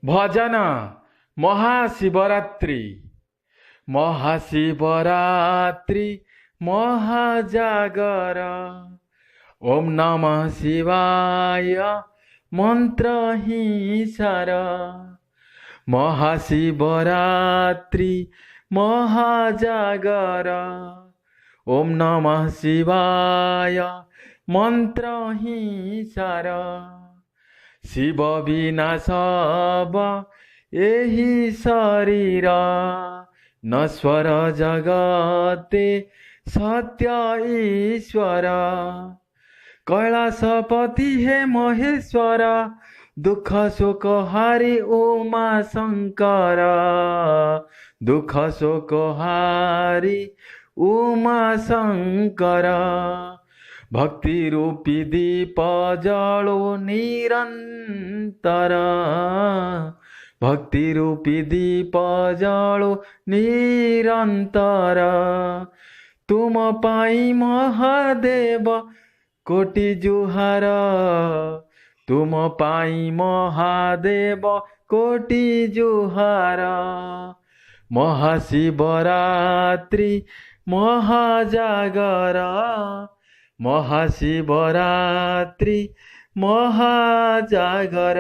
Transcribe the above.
भजन महाशिवरात्रि महाशिवरात्रि महाजागर ओम नमः शिवाय मंत्र ही सार महाशिवरात्रि महाजागर ओम नमः शिवाय मंत्र ही सार शिव बिना सब एही शरीर नश्वर जगते सत्य ईश्वर कैलासपति हे महेश्वर दुख शोक हारी उमा शंकर दुख शोक हारी उमा शंकर भक्ति रूपी दीप जलो निरंतर भक्ति रूपी दीप जलो निरंतर तुम पाई महादेव कोटि जुहार तुम पाई महादेव कोटि जुहार महाशिवरात्रि महाजागर महाशिवरात्रि महाजागर।